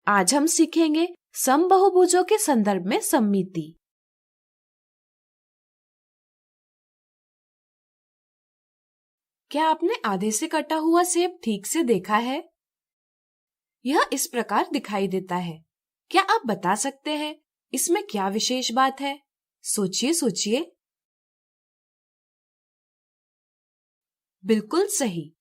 आज हम सीखेंगे समबाहुभुजों के संदर्भ में सममिति। क्या आपने आधे से कटा हुआ सेब ठीक से देखा है? यह इस प्रकार दिखाई देता है। क्या आप बता सकते हैं इसमें क्या विशेष बात है? सोचिए सोचिए। बिल्कुल सही।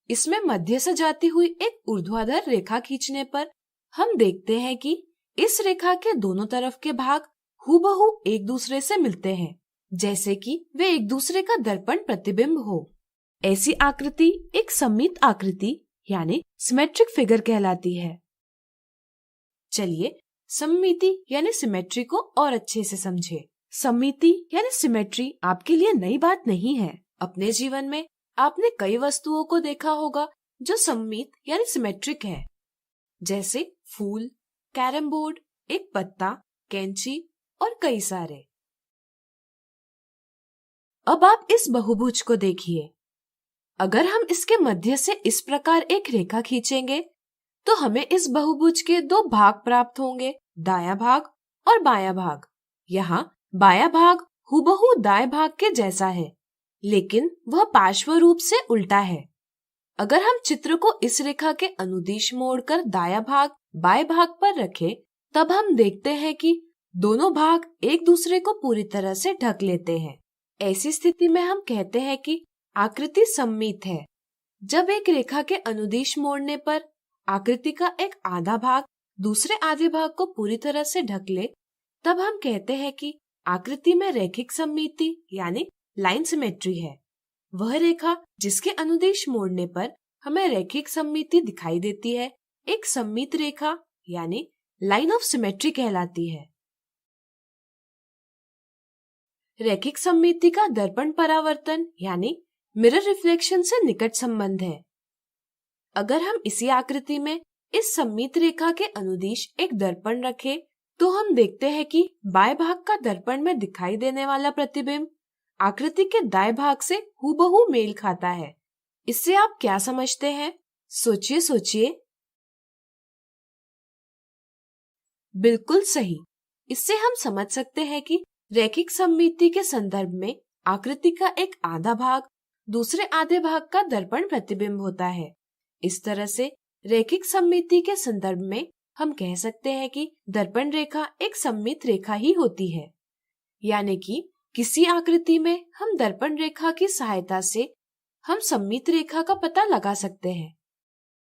इसमें मध्य से जाती हुई एक ऊर्ध्वाधर रेखा खींचने पर हम देखते हैं कि इस रेखा के दोनों तरफ के भाग हूबहू एक दूसरे से मिलते हैं, जैसे कि वे एक दूसरे का दर्पण प्रतिबिंब हो। ऐसी आकृति एक सममित आकृति यानी सिमेट्रिक फिगर कहलाती है। चलिए सममिति यानी सिमेट्री को और अच्छे से समझे। सममिति यानी सिमेट्री आपके लिए नई बात नहीं है। अपने जीवन में आपने कई वस्तुओं को देखा होगा जो सममित यानी सिमेट्रिक है, जैसे फूल, कैरम बोर्ड, एक पत्ता, कैंची और कई सारे। अब आप इस बहुभुज को देखिए। अगर हम इसके मध्य से इस प्रकार एक रेखा खींचेंगे तो हमें इस बहुभुज के दो भाग प्राप्त होंगे, दायां भाग और बायां भाग। यहाँ बायां भाग हूबहू दाएं भाग के जैसा है, लेकिन वह पार्श्व रूप से उल्टा है। अगर हम चित्र को इस रेखा के अनुदिश मोड़कर दायां भाग बाएं भाग पर रखें, तब हम देखते हैं कि दोनों भाग एक दूसरे को पूरी तरह से ढक लेते हैं। ऐसी स्थिति में हम कहते हैं कि आकृति सममित है। जब एक रेखा के अनुदिश मोड़ने पर आकृति का एक आधा भाग दूसरे आधे भाग को पूरी तरह से ढक ले, तब हम कहते हैं कि आकृति में रैखिक सममिति यानी लाइन सिमेट्री है। वह रेखा जिसके अनुदिश मोड़ने पर हमें रैखिक सममिति दिखाई देती है, एक सममित रेखा यानी लाइन ऑफ सिमेट्री कहलाती है। रैखिक सममिति का दर्पण परावर्तन यानी मिरर रिफ्लेक्शन से निकट संबंध है। अगर हम इसी आकृति में इस सममित रेखा के अनुदिश एक दर्पण रखें, तो हम देखते हैं कि बाएं भाग का दर्पण में दिखाई देने वाला प्रतिबिंब आकृति के दाएं भाग से हूबहू मेल खाता है। इससे आप क्या समझते हैं? सोचिए सोचिए। बिल्कुल सही। इससे हम समझ सकते हैं कि रैखिक सममिति के संदर्भ में आकृति का एक आधा भाग दूसरे आधे भाग का दर्पण प्रतिबिंब होता है। इस तरह से रैखिक सममिति के संदर्भ में हम कह सकते हैं कि दर्पण रेखा एक सममित रेखा ही होती है, यानी कि किसी आकृति में हम दर्पण रेखा की सहायता से हम सममित रेखा का पता लगा सकते हैं।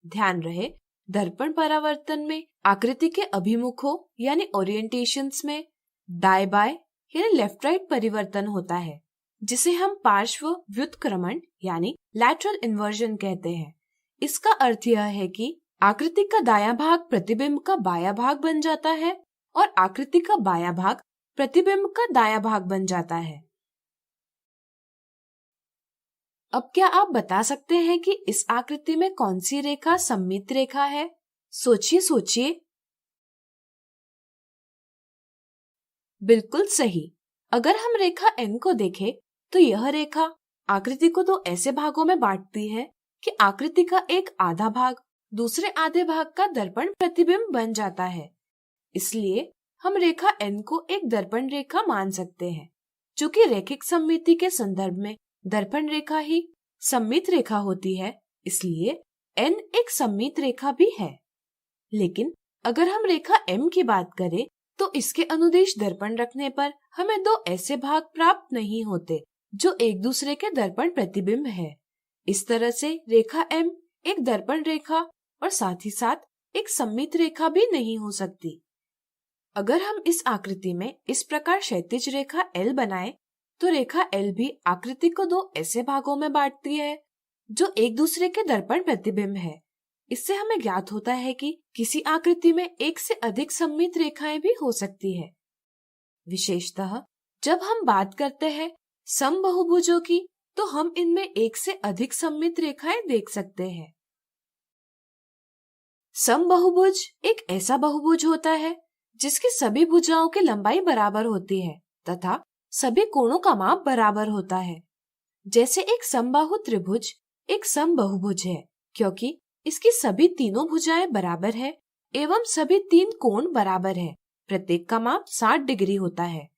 ध्यान रहे, दर्पण परावर्तन में आकृति के अभिमुखों यानी ओरिएंटेशंस में दाएं बाएं यानी लेफ्ट राइट परिवर्तन होता है, जिसे हम पार्श्व व्युत्क्रमण यानी लैटरल इन्वर्जन कहते हैं। इसका अर्थ यह है कि आकृति का दायां भाग प्रतिबिंब का बायां भाग बन जाता है और आकृति का बायां भाग प्रतिबिंब का दायां भाग बन जाता है। अब क्या आप बता सकते हैं कि इस आकृति में कौन सी रेखा सममित रेखा है? सोचिए सोचिए। बिल्कुल सही। अगर हम रेखा N को देखें, तो यह रेखा आकृति को दो ऐसे भागों में बांटती है कि आकृति का एक आधा भाग दूसरे आधे भाग का दर्पण प्रतिबिंब बन जाता है। इसलिए हम रेखा N को एक दर्पण रेखा मान सकते हैं। चूंकि रैखिक सममिति के संदर्भ में दर्पण रेखा ही सममित रेखा होती है, इसलिए N एक सममित रेखा भी है। लेकिन अगर हम रेखा M की बात करें, तो इसके अनुदिश दर्पण रखने पर हमें दो ऐसे भाग प्राप्त नहीं होते जो एक दूसरे के दर्पण प्रतिबिंब है। इस तरह से रेखा M एक दर्पण रेखा और साथ ही साथ एक सममित रेखा भी नहीं हो सकती। अगर हम इस आकृति में इस प्रकार क्षैतिज रेखा L बनाएं, तो रेखा L भी आकृति को दो ऐसे भागों में बांटती है जो एक दूसरे के दर्पण प्रतिबिंब है। इससे हमें ज्ञात होता है कि किसी आकृति में एक से अधिक सममित रेखाएं भी हो सकती है। विशेषतः जब हम बात करते हैं समबाहुभुजों की, तो हम इनमें एक से अधिक सममित रेखाएं देख सकते हैं। समबाहुभुज एक ऐसा बहुभुज होता है जिसकी सभी भुजाओं की लंबाई बराबर होती है तथा सभी कोणों का माप बराबर होता है। जैसे एक समबाहु त्रिभुज एक समबाहुभुज है, क्योंकि इसकी सभी तीनों भुजाएं बराबर है एवं सभी 3 कोण बराबर है। प्रत्येक का माप 60 डिग्री होता है।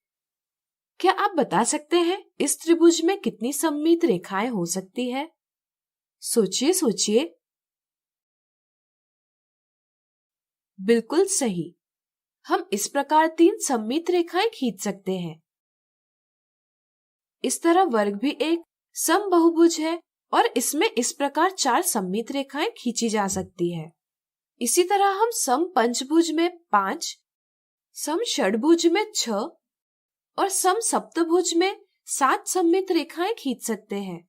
क्या आप बता सकते हैं इस त्रिभुज में कितनी सममित रेखाएं हो सकती है? सोचिए सोचिए। बिल्कुल सही। हम इस प्रकार 3 सममित रेखाएं खींच सकते हैं। इस तरह वर्ग भी एक समबहुभुज है और इसमें इस प्रकार 4 सममित रेखाएं खींची जा सकती है। इसी तरह हम सम पंचभुज में 5, सम षडभुज में 6 और सम सप्तभुज में 7 सममित रेखाएं खींच सकते हैं।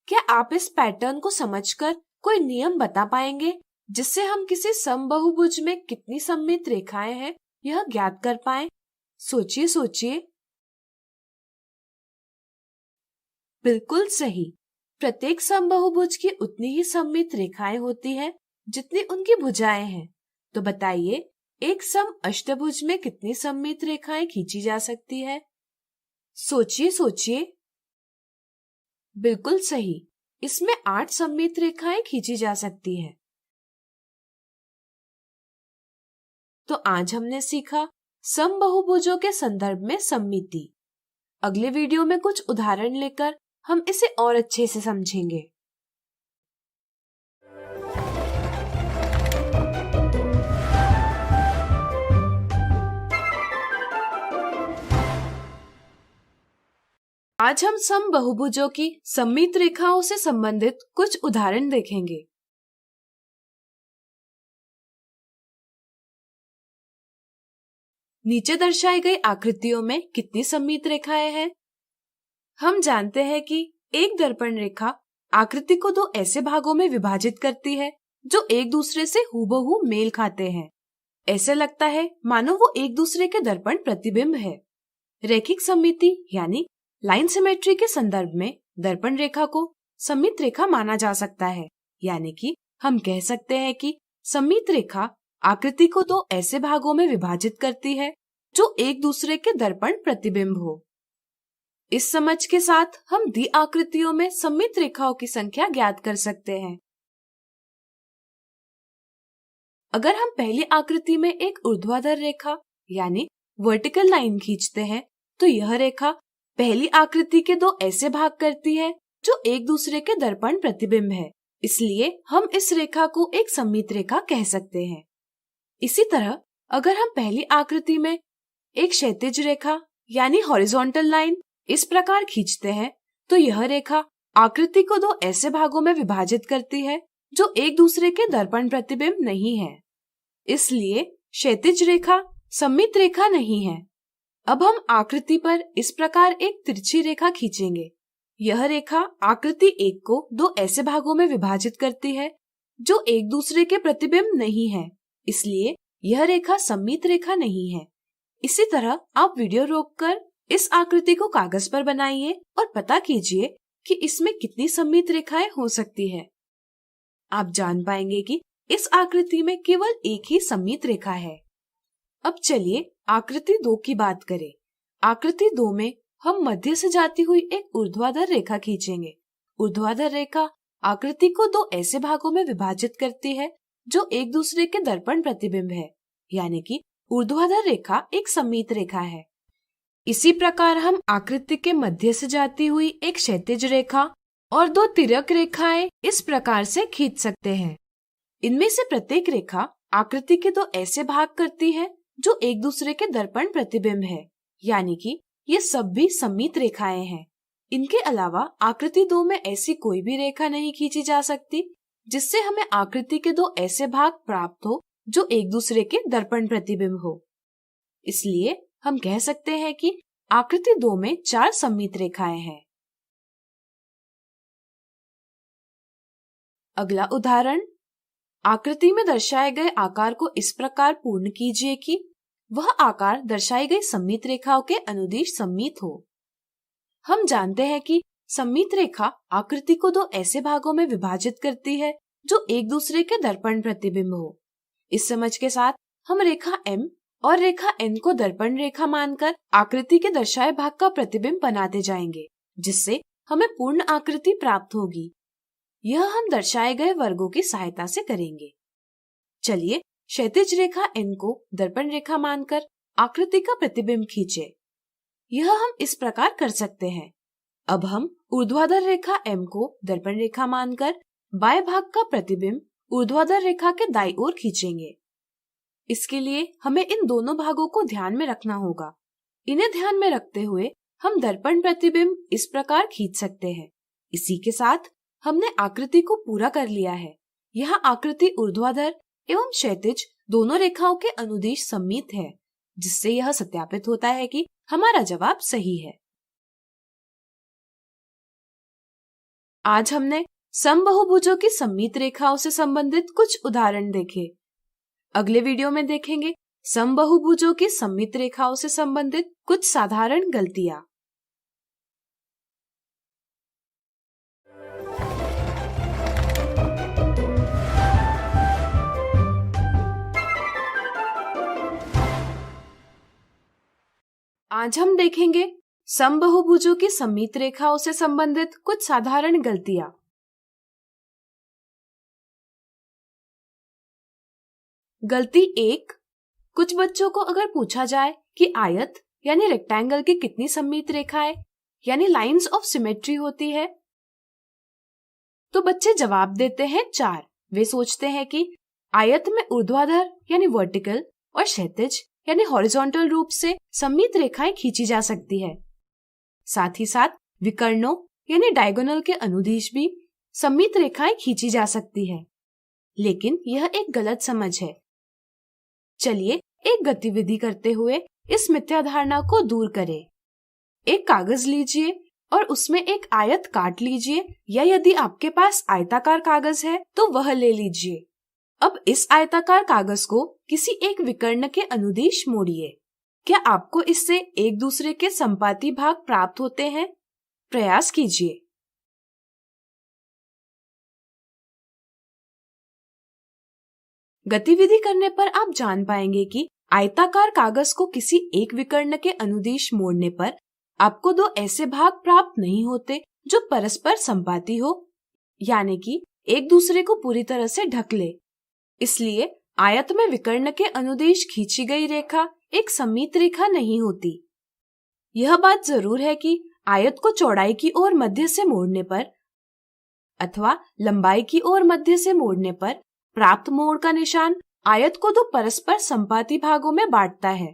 क्या आप इस पैटर्न को समझकर कोई नियम बता पाएंगे जिससे हम किसी समबहुभुज में कितनी सममित रेखाएं हैं यह ज्ञात कर पाएं? सोचिए सोचिए। बिल्कुल सही। प्रत्येक समबहुभुज की उतनी ही सममित रेखाएं होती हैं जितनी उनकी भुजाएं हैं। तो बताइए, एक सम अष्टभुज में कितनी सममित रेखाएं खींची जा सकती है? सोचिए सोचिए। बिल्कुल सही। इसमें 8 सममित रेखाएं खींची जा सकती है। तो आज हमने सीखा समबहुभुजों के संदर्भ में सममिति। अगले वीडियो में कुछ उदाहरण लेकर हम इसे और अच्छे से समझेंगे। आज हम समबहुभुजों की सममित रेखाओं से संबंधित कुछ उदाहरण देखेंगे। नीचे दर्शाई गई आकृतियों में कितनी सममित रेखाएं हैं? हम जानते हैं कि एक दर्पण रेखा आकृति को 2 ऐसे भागों में विभाजित करती है जो एक दूसरे से हूबहू मेल खाते हैं। ऐसे लगता है मानो वो एक दूसरे के दर्पण प्रतिबिंब है। रैखिक सममिति यानी लाइन सिमेट्री के संदर्भ में दर्पण रेखा को सममित रेखा माना जा सकता है। यानी कि हम कह सकते हैं कि सममित रेखा आकृति को 2 ऐसे भागों में विभाजित करती है जो एक दूसरे के दर्पण प्रतिबिंब हो। इस समझ के साथ हम दी आकृतियों में सममित रेखाओं की संख्या ज्ञात कर सकते हैं। अगर हम पहली आकृति में एक ऊर्ध्वाधर रेखा यानी वर्टिकल लाइन खींचते हैं तो यह रेखा पहली आकृति के 2 ऐसे भाग करती है जो एक दूसरे के दर्पण प्रतिबिंब है। इसलिए हम इस रेखा को एक सममित रेखा कह सकते हैं। इसी तरह अगर हम पहली आकृति में एक क्षैतिज रेखा यानी हॉरिजॉन्टल लाइन इस प्रकार खींचते हैं तो यह रेखा आकृति को 2 ऐसे भागों में विभाजित करती है जो एक दूसरे के दर्पण प्रतिबिंब नहीं है। इसलिए क्षैतिज रेखा सममित रेखा नहीं है। अब हम आकृति पर इस प्रकार एक तिरछी रेखा खींचेंगे। यह रेखा आकृति 1 को 2 ऐसे भागों में विभाजित करती है जो एक दूसरे के प्रतिबिंब नहीं है। इसलिए यह रेखा सममित रेखा नहीं है। इसी तरह आप वीडियो रोककर इस आकृति को कागज पर बनाइए और पता कीजिए कि इसमें कितनी सममित रेखाएं हो सकती है। आप जान पाएंगे कि इस आकृति में केवल एक ही सममित रेखा है। अब चलिए आकृति 2 की बात करें। आकृति 2 में हम मध्य से जाती हुई एक ऊर्ध्वाधर रेखा खींचेंगे। ऊर्ध्वाधर रेखा आकृति को 2 ऐसे भागों में विभाजित करती है जो एक दूसरे के दर्पण प्रतिबिंब है। यानी कि ऊर्ध्वाधर रेखा एक सममित रेखा है। इसी प्रकार हम आकृति के मध्य से जाती हुई एक क्षैतिज रेखा और 2 तिर्यक रेखाएं इस प्रकार से खींच सकते हैं। इनमें से प्रत्येक रेखा आकृति के 2 ऐसे भाग करती है जो एक दूसरे के दर्पण प्रतिबिंब है। यानी कि ये सब भी सममित रेखाएं हैं। इनके अलावा आकृति 2 में ऐसी कोई भी रेखा नहीं खींची जा सकती जिससे हमें आकृति के 2 ऐसे भाग प्राप्त हो जो एक दूसरे के दर्पण प्रतिबिंब हो। इसलिए हम कह सकते हैं कि आकृति 2 में 4 सममित रेखाएं हैं। अगला उदाहरण, आकृति में दर्शाए गए आकार को इस प्रकार पूर्ण कीजिए कि वह आकार दर्शाई गई सममित रेखाओं के अनुदिश सममित हो। हम जानते हैं कि सममित रेखा आकृति को 2 ऐसे भागों में विभाजित करती है जो एक दूसरे के दर्पण प्रतिबिंब हो। इस समझ के साथ हम रेखा M और रेखा N को दर्पण रेखा मानकर आकृति के दर्शाए भाग का प्रतिबिंब बनाते जाएंगे, जिससे हमें पूर्ण आकृति प्राप्त होगी। यह हम दर्शाए गए वर्गों की सहायता से करेंगे। चलिए क्षैतिज रेखा n को दर्पण रेखा मानकर आकृति का प्रतिबिंब खींचे। यह हम इस प्रकार कर सकते हैं। अब हम ऊर्ध्वाधर रेखा m को दर्पण रेखा मानकर बाएं भाग का प्रतिबिंब ऊर्ध्वाधर रेखा के दाईं ओर खींचेंगे। इसके लिए हमें इन दोनों भागों को ध्यान में रखना होगा। इन्हें ध्यान में रखते हुए हम दर्पण प्रतिबिंब इस प्रकार खींच सकते हैं। इसी के साथ हमने आकृति को पूरा कर लिया है। यह आकृति ऊर्ध्वाधर एवं क्षैतिज दोनों रेखाओं के अनुदिश सममित है, जिससे यह सत्यापित होता है कि हमारा जवाब सही है। आज हमने समबाहुभुजों की सममित रेखाओं से संबंधित कुछ उदाहरण देखे। अगले वीडियो में देखेंगे समबाहुभुजों की सममित रेखाओं से संबंधित कुछ साधारण गलतियां। आज हम देखेंगे समबाहुभुजों की सममित रेखाओं से संबंधित कुछ साधारण गलतियां। गलती 1, कुछ बच्चों को अगर पूछा जाए कि आयत यानी रेक्टेंगल की कितनी सममित रेखाएं यानी लाइंस ऑफ सिमेट्री होती है, तो बच्चे जवाब देते हैं 4। वे सोचते हैं कि आयत में ऊर्ध्वाधर यानी वर्टिकल और क्षैतिज यानी हॉरिजॉन्टल रूप से सममित रेखाएं खींची जा सकती है। साथ ही साथ विकर्णों यानी डायगोनल के अनुदिश भी सममित रेखाएं खींची जा सकती है, लेकिन यह एक गलत समझ है। चलिए एक गतिविधि करते हुए इस मिथ्या धारणा को दूर करें। एक कागज लीजिए और उसमें एक आयत काट लीजिए, या यदि आपके पास आयताकार कागज है तो वह ले लीजिए। अब इस आयताकार कागज को किसी एक विकर्ण के अनुदिश मोड़िए। क्या आपको इससे एक दूसरे के संपाती भाग प्राप्त होते हैं? प्रयास कीजिए। गतिविधि करने पर आप जान पाएंगे कि आयताकार कागज को किसी एक विकर्ण के अनुदिश मोड़ने पर आपको दो ऐसे भाग प्राप्त नहीं होते जो परस्पर संपाती हो, यानी कि एक दूसरे को पूरी तरह से ढक ले। इसलिए आयत में विकर्ण के अनुदिश खींची गई रेखा एक सममित रेखा नहीं होती। यह बात जरूर है कि आयत को चौड़ाई की ओर मध्य से मोड़ने पर अथवा लंबाई की ओर मध्य से मोड़ने पर प्राप्त मोड़ का निशान आयत को दो परस्पर संपाती भागों में बांटता है।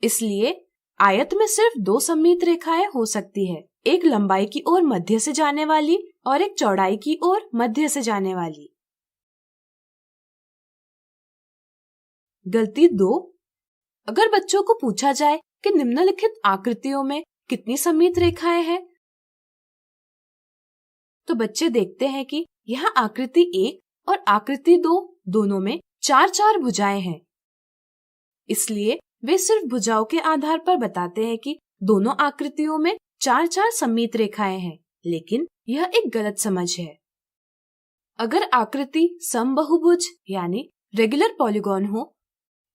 इसलिए आयत में सिर्फ दो सममित रेखाएं हो सकती है, एक लंबाई की ओर मध्य से जाने वाली और एक चौड़ाई की ओर मध्य से जाने वाली। गलती 2, अगर बच्चों को पूछा जाए कि निम्नलिखित आकृतियों में कितनी सममित रेखाएं हैं, तो बच्चे देखते हैं कि यहाँ आकृति 1 और आकृति 2 दोनों में 4-4 भुजाएं हैं। इसलिए वे सिर्फ भुजाओं के आधार पर बताते हैं कि दोनों आकृतियों में 4-4 सममित रेखाएं हैं, लेकिन यह एक गलत समझ है। अगर आकृति समबाहुभुज यानी रेगुलर पॉलीगॉन हो,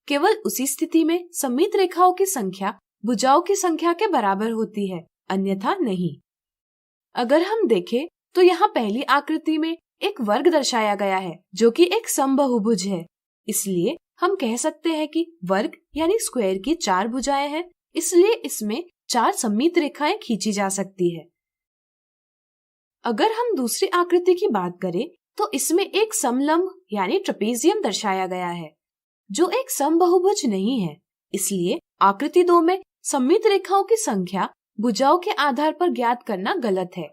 केवल उसी स्थिति में सममित रेखाओं की संख्या भुजाओं की संख्या के बराबर होती है, अन्यथा नहीं। अगर हम देखें तो यहाँ पहली आकृति में एक वर्ग दर्शाया गया है जो कि एक समबाहुभुज है। इसलिए हम कह सकते हैं कि वर्ग यानी स्क्वायर की 4 भुजाएं हैं, इसलिए इसमें 4 सममित रेखाएं खींची जा सकती है। अगर हम दूसरी आकृति की बात करें तो इसमें एक समलंब यानी ट्रेपेजियम दर्शाया गया है जो एक समबाहुभुज नहीं है। इसलिए आकृति 2 में सममित रेखाओं की संख्या भुजाओं के आधार पर ज्ञात करना गलत है।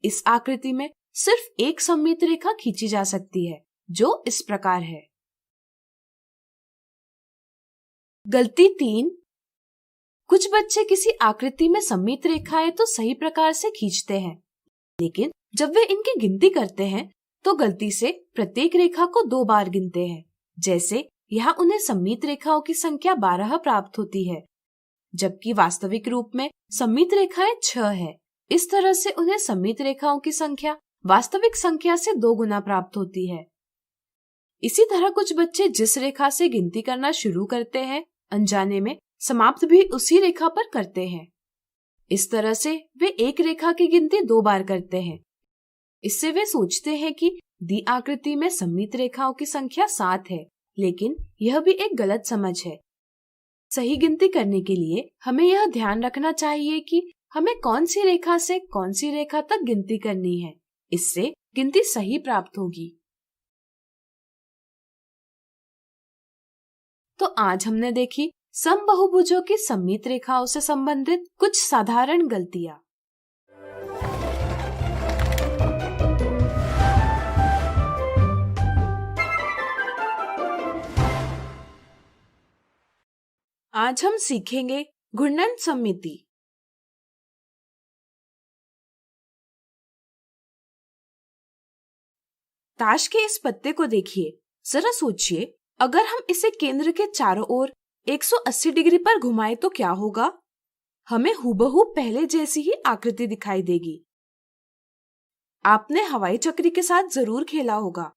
इस आकृति में सिर्फ एक सममित रेखा खींची जा सकती है जो इस प्रकार है। गलती 3, कुछ बच्चे किसी आकृति में सममित रेखाएं तो सही प्रकार से खींचते हैं, लेकिन जब वे इनकी गिनती करते हैं तो गलती से प्रत्येक रेखा को 2 बार गिनते हैं। जैसे यहाँ उन्हें सममित रेखाओं की संख्या 12 प्राप्त होती है, जबकि वास्तविक रूप में सममित रेखाएं 6 है। इस तरह से उन्हें सममित रेखाओं की संख्या वास्तविक संख्या से 2 गुना प्राप्त होती है। इसी तरह कुछ बच्चे जिस रेखा से गिनती करना शुरू करते हैं, अनजाने में समाप्त भी उसी रेखा पर करते हैं। इस तरह से वे एक रेखा की गिनती 2 बार करते हैं। इससे वे सोचते हैं कि दी आकृति में सममित रेखाओं की संख्या 7 है, लेकिन यह भी एक गलत समझ है। सही गिनती करने के लिए हमें यह ध्यान रखना चाहिए कि हमें कौन सी रेखा से कौन सी रेखा तक गिनती करनी है। इससे गिनती सही प्राप्त होगी। तो आज हमने देखी समबाहुभुजों की सममित रेखाओं से संबंधित कुछ साधारण गलतियां। आज हम सीखेंगे घूर्णन सममिति। ताश के इस पत्ते को देखिए। जरा सोचिए, अगर हम इसे केंद्र के चारों ओर 180 डिग्री पर घुमाएं तो क्या होगा? हमें हूबहू पहले जैसी ही आकृति दिखाई देगी। आपने हवाई चक्री के साथ जरूर खेला होगा।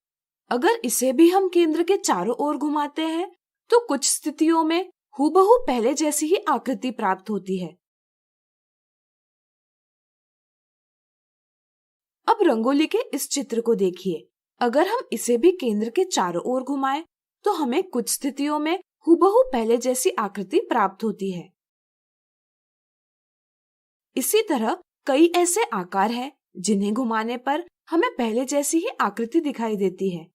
अगर इसे भी हम केंद्र के चारों ओर घुमाते हैं तो कुछ स्थितियों में हूबहू पहले जैसी ही आकृति प्राप्त होती है। अब रंगोली के इस चित्र को देखिए। अगर हम इसे भी केंद्र के चारों ओर घुमाएं तो हमें कुछ स्थितियों में हूबहू पहले जैसी आकृति प्राप्त होती है। इसी तरह कई ऐसे आकार हैं जिन्हें घुमाने पर हमें पहले जैसी ही आकृति दिखाई देती है।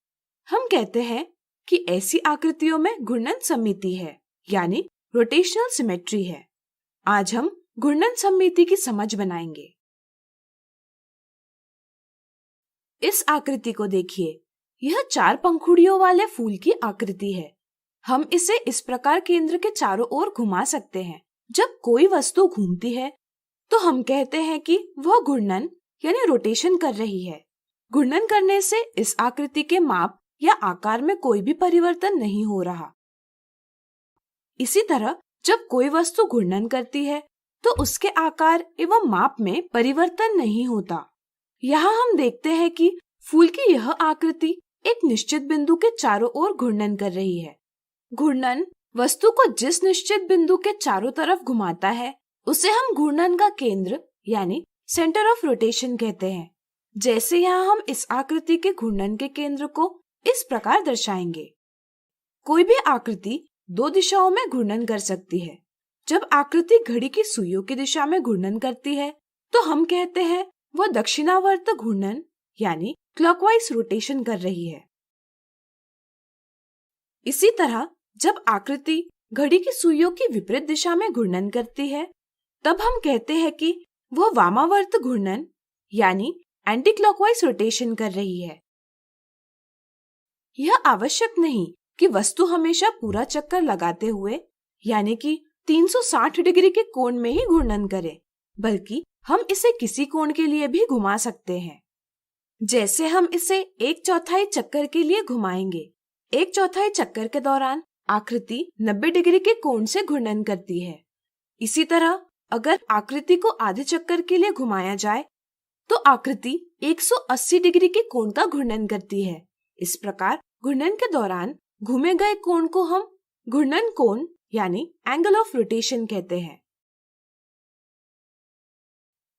हम कहते हैं कि ऐसी आकृतियों में घूर्णन सममिति है, यानी रोटेशनल सिमेट्री है। आज हम घूर्णन सममिति की समझ बनाएंगे। इस आकृति को देखिए। यह 4 पंखुड़ियों वाले फूल की आकृति है। हम इसे इस प्रकार केंद्र के चारों ओर घुमा सकते हैं। जब कोई वस्तु घूमती है तो हम कहते हैं कि वह घूर्णन यानी रोटेशन कर रही है। घूर्णन करने से इस आकृति के माप या आकार में कोई भी परिवर्तन नहीं हो रहा। इसी तरह जब कोई वस्तु घूर्णन करती है तो उसके आकार एवं माप में परिवर्तन नहीं होता। यहाँ हम देखते हैं कि फूल की यह आकृति एक निश्चित बिंदु के चारों ओर घूर्णन कर रही है। घूर्णन वस्तु को जिस निश्चित बिंदु के चारों तरफ घुमाता है उसे हम घूर्णन का केंद्र यानी सेंटर ऑफ रोटेशन कहते हैं। जैसे यहाँ हम इस आकृति के घूर्णन के केंद्र को इस प्रकार दर्शाएंगे। कोई भी आकृति 2 दिशाओं में घूर्णन कर सकती है। जब आकृति घड़ी की सुइयों की दिशा में घूर्णन करती है तो हम कहते हैं वह दक्षिणावर्त घूर्णन यानी क्लॉकवाइज रोटेशन कर रही है। इसी तरह जब आकृति घड़ी की सुइयों की विपरीत दिशा में घूर्णन करती है तब हम कहते हैं कि वह वामावर्त घूर्णन यानी एंटी क्लॉकवाइज रोटेशन कर रही है। यह आवश्यक नहीं कि वस्तु हमेशा पूरा चक्कर लगाते हुए यानी कि 360 डिग्री के कोण में ही घूर्णन करे, बल्कि हम इसे किसी कोण के लिए भी घुमा सकते हैं। जैसे हम इसे 1/4 चक्कर के लिए घुमाएंगे। 1/4 चक्कर के दौरान आकृति 90 डिग्री के कोण से घूर्णन करती है। इसी तरह अगर आकृति को आधे चक्कर के लिए घुमाया जाए तो आकृति 180 डिग्री के कोण का घूर्णन करती है। इस प्रकार घूर्णन के दौरान घूमे गए कोण को हम घूर्णन कोण यानी एंगल ऑफ रोटेशन कहते हैं।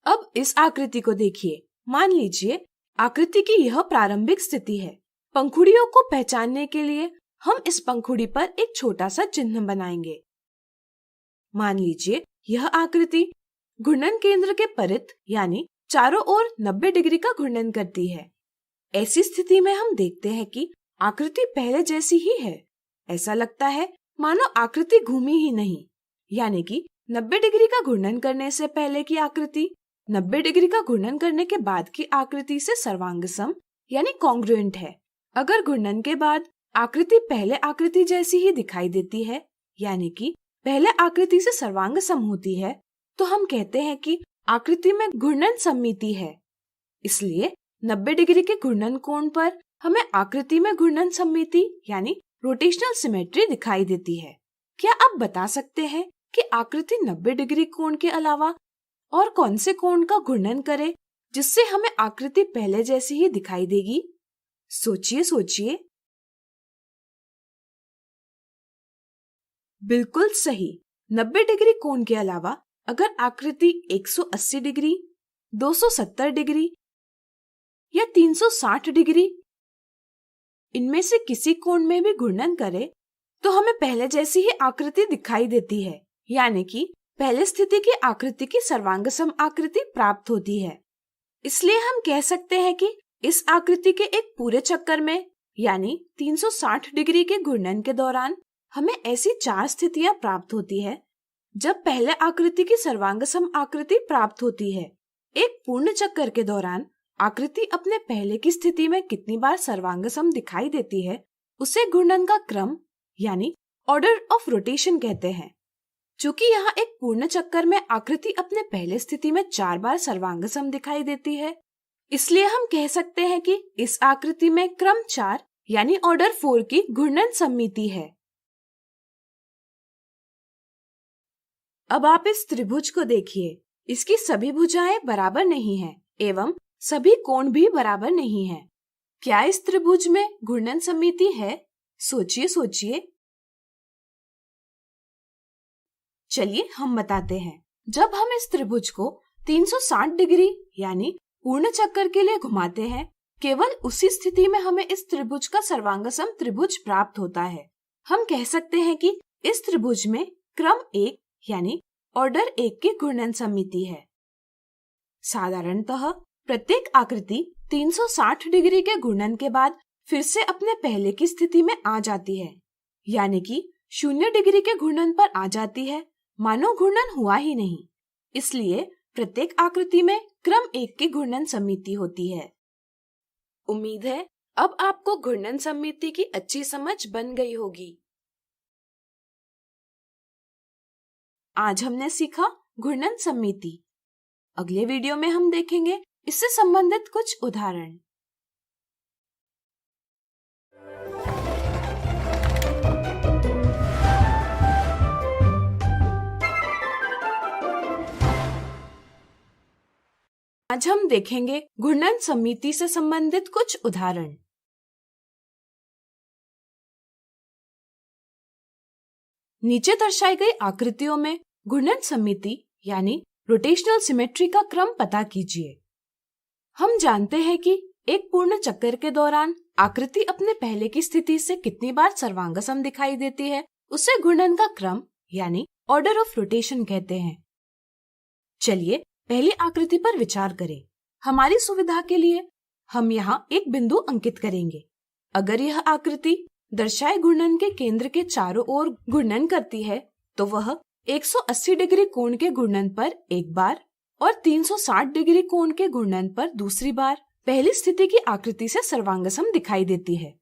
अब इस आकृति को देखिए। मान लीजिए आकृति की यह प्रारंभिक स्थिति है। पंखुड़ियों को पहचानने के लिए हम इस पंखुड़ी पर एक छोटा सा चिन्ह बनाएंगे। मान लीजिए यह आकृति घूर्णन केंद्र के परित यानी चारों ओर 90 डिग्री का घूर्णन करती है। ऐसी स्थिति में हम देखते हैं कि आकृति पहले जैसी ही है। ऐसा लगता है मानो आकृति घूमी ही नहीं, यानी कि 90 डिग्री का घूर्णन करने से पहले की आकृति 90 डिग्री का घूर्णन करने के बाद की आकृति से सर्वांगसम यानी कॉन्ग्रुएंट है। अगर घूर्णन के बाद आकृति पहले आकृति जैसी ही दिखाई देती है, यानी कि पहले आकृति से सर्वांगसम होती है, तो हम कहते हैं कि आकृति में घूर्णन सममिति है। इसलिए 90 डिग्री के घूर्णन कोण पर हमें आकृति में घूर्णन सममिति यानी रोटेशनल सिमेट्री दिखाई देती है। क्या आप बता सकते हैं कि आकृति 90 डिग्री कोण के अलावा और कौन से कोण का घूर्णन करे जिससे हमें आकृति पहले जैसी ही दिखाई देगी? सोचिए सोचिए। बिल्कुल सही। 90 डिग्री कोण के अलावा अगर आकृति 180 डिग्री, 270 डिग्री या 360 डिग्री इनमें से किसी कोण में भी घूर्णन करें तो हमें पहले जैसी ही आकृति दिखाई देती है, यानी कि पहले स्थिति की आकृति की सर्वांगसम आकृति प्राप्त होती है। इसलिए हम कह सकते हैं कि इस आकृति के एक पूरे चक्कर में यानी 360 डिग्री के घूर्णन के दौरान हमें ऐसी 4 स्थितियां प्राप्त होती है जब पहले आकृति की सर्वांगसम आकृति प्राप्त होती है। एक पूर्ण चक्कर के दौरान आकृति अपने पहले की स्थिति में कितनी बार सर्वांगसम दिखाई देती है उसे घूर्णन का क्रम यानी ऑर्डर ऑफ रोटेशन कहते हैं। चूंकि यहाँ एक पूर्ण चक्कर में आकृति अपने पहले स्थिति में 4 बार सर्वांगसम दिखाई देती है, इसलिए हम कह सकते हैं कि इस आकृति में क्रम 4 यानी ऑर्डर 4 की घूर्णन सममिति है। अब आप इस त्रिभुज को देखिए, इसकी सभी भुजाएं बराबर नहीं हैं एवं सभी कोण भी बराबर नहीं हैं। क्या इस त्रिभुज में घूर्णन सममिति है? सोचिए। चलिए हम बताते हैं। जब हम इस त्रिभुज को 360 डिग्री यानी पूर्ण चक्कर के लिए घुमाते हैं, केवल उसी स्थिति में हमें इस त्रिभुज का सर्वांगसम त्रिभुज प्राप्त होता है। हम कह सकते हैं कि इस त्रिभुज में क्रम 1 यानी ऑर्डर 1 की घूर्णन सममिति है। साधारणतः प्रत्येक आकृति 360 डिग्री के घूर्णन के बाद फिर से अपने पहले की स्थिति में आ जाती है, यानी कि 0 डिग्री के घूर्णन पर आ जाती है, मानो घूर्णन हुआ ही नहीं। इसलिए प्रत्येक आकृति में क्रम 1 की घूर्णन सममिति होती है। उम्मीद है अब आपको घूर्णन सममिति की अच्छी समझ बन गई होगी। आज हमने सीखा घूर्णन सममिति। अगले वीडियो में हम देखेंगे इससे संबंधित कुछ उदाहरण। आज हम देखेंगे घूर्णन सममिति से संबंधित कुछ उदाहरण। नीचे दर्शाई गई आकृतियों में घूर्णन सममिति यानी रोटेशनल सिमेट्री का क्रम पता कीजिए। हम जानते हैं कि एक पूर्ण चक्कर के दौरान आकृति अपने पहले की स्थिति से कितनी बार सर्वांगसम दिखाई देती है उसे घूर्णन का क्रम यानी ऑर्डर ऑफ रोटेशन कहते हैं। चलिए पहली आकृति पर विचार करें। हमारी सुविधा के लिए हम यहाँ एक बिंदु अंकित करेंगे। अगर यह आकृति दर्शाए घूर्णन के केंद्र के चारों ओर घूर्णन करती है तो वह 180 डिग्री कोण के घूर्णन पर एक बार और 360 डिग्री कोण के घूर्णन पर दूसरी बार पहली स्थिति की आकृति से सर्वांगसम दिखाई देती है।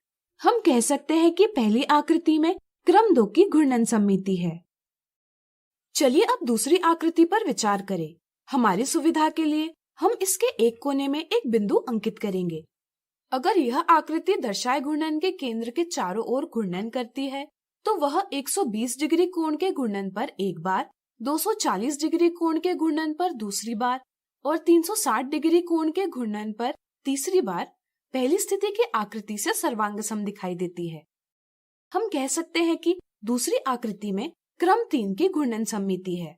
हम कह सकते हैं कि पहली आकृति में क्रम 2 की घूर्णन सममिति है। चलिए अब दूसरी आकृति पर विचार करें। हमारी सुविधा के लिए हम इसके एक कोने में एक बिंदु अंकित करेंगे। अगर यह आकृति दर्शाए घूर्णन के केंद्र के चारों ओर घूर्णन करती है तो वह 120 डिग्री कोण के घूर्णन पर एक बार, 240 डिग्री कोण के घूर्णन पर दूसरी बार और 360 डिग्री कोण के घूर्णन पर तीसरी बार पहली स्थिति की आकृति से सर्वांगसम दिखाई देती है। हम कह सकते हैं कि दूसरी आकृति में क्रम 3 की घूर्णन सममिति है।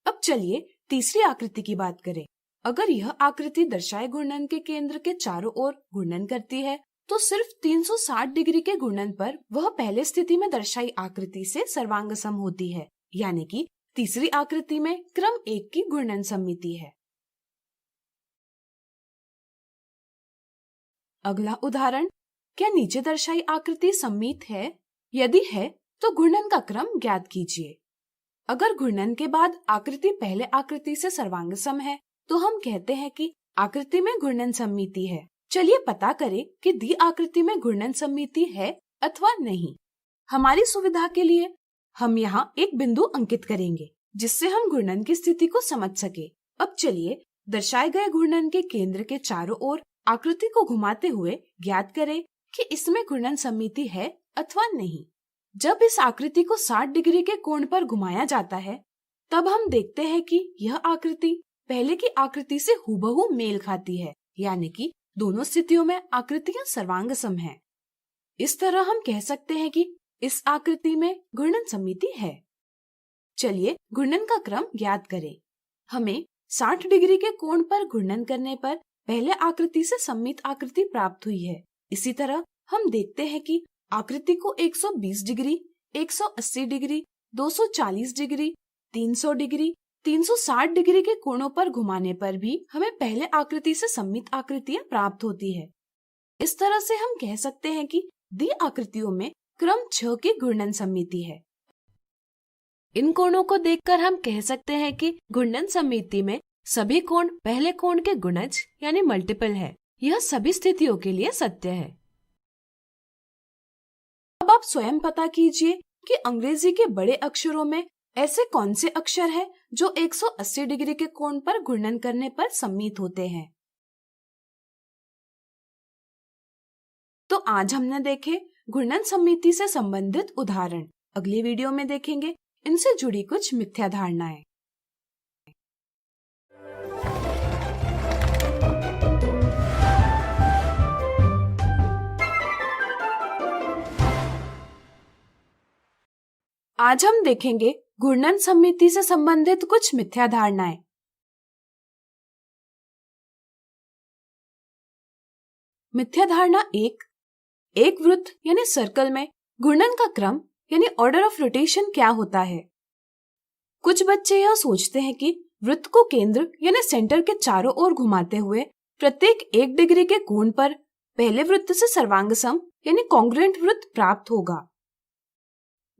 अब चलिए तीसरी आकृति की बात करें। अगर यह आकृति दर्शाए घूर्णन के केंद्र के चारों ओर घूर्णन करती है तो सिर्फ 360 डिग्री के घूर्णन पर वह पहले स्थिति में दर्शाई आकृति से सर्वांगसम होती है, यानी कि तीसरी आकृति में क्रम 1 की घूर्णन सममिति है। अगला उदाहरण, क्या नीचे दर्शाई आकृति सममित है? यदि है तो घूर्णन का क्रम ज्ञात कीजिए। अगर घूर्णन के बाद आकृति पहले आकृति से सर्वांगसम है तो हम कहते हैं कि आकृति में घूर्णन सममिति है। चलिए पता करें कि दी आकृति में घूर्णन सममिति है अथवा नहीं। हमारी सुविधा के लिए हम यहाँ एक बिंदु अंकित करेंगे जिससे हम घूर्णन की स्थिति को समझ सके। अब चलिए दर्शाए गए घूर्णन के केंद्र के चारों ओर आकृति को घुमाते हुए ज्ञात करें कि इसमें घूर्णन सममिति है अथवा नहीं। जब इस आकृति को 60 डिग्री के कोण पर घुमाया जाता है तब हम देखते हैं कि यह आकृति पहले की आकृति से हूबहू मेल खाती है, यानी कि दोनों स्थितियों में आकृतियां सर्वांगसम हैं। इस तरह हम कह सकते हैं कि इस आकृति में घूर्णन सममिति है। चलिए घूर्णन का क्रम ज्ञात करें। हमें 60 डिग्री के कोण पर घूर्णन करने पर पहले आकृति से सममित आकृति प्राप्त हुई है। इसी तरह हम देखते हैं कि आकृति को 120 degree, 180 degree, 240 degree, 300 degree, 360 degree के कोणों पर घुमाने पर भी हमें पहले आकृति से सममित आकृतियां प्राप्त होती है। इस तरह से हम कह सकते हैं कि दी आकृतियों में क्रम 6 की घूर्णन सममिति है। इन कोणों को देखकर हम कह सकते हैं कि घूर्णन सममिति में सभी कोण पहले कोण के गुणज यानी मल्टीपल है। यह सभी स्थितियों के लिए सत्य है। अब आप स्वयं पता कीजिए कि अंग्रेजी के बड़े अक्षरों में ऐसे कौन से अक्षर हैं जो 180 डिग्री के कोण पर घूर्णन करने पर सम्मित होते हैं। तो आज हमने देखे घूर्णन सममिति से संबंधित उदाहरण। अगली वीडियो में देखेंगे इनसे जुड़ी कुछ मिथ्या धारणाएं। आज हम देखेंगे घूर्णन सममिति से संबंधित कुछ मिथ्या धारणाएं। मिथ्या धारणा 1, एक वृत्त यानी सर्कल में घूर्णन का क्रम यानी ऑर्डर ऑफ रोटेशन क्या होता है। कुछ बच्चे यह सोचते हैं कि वृत्त को केंद्र यानी सेंटर के चारों ओर घुमाते हुए प्रत्येक 1 डिग्री के कोण पर पहले वृत्त से सर्वांग सम यानी कॉन्ग्रुएंट वृत्त प्राप्त होगा।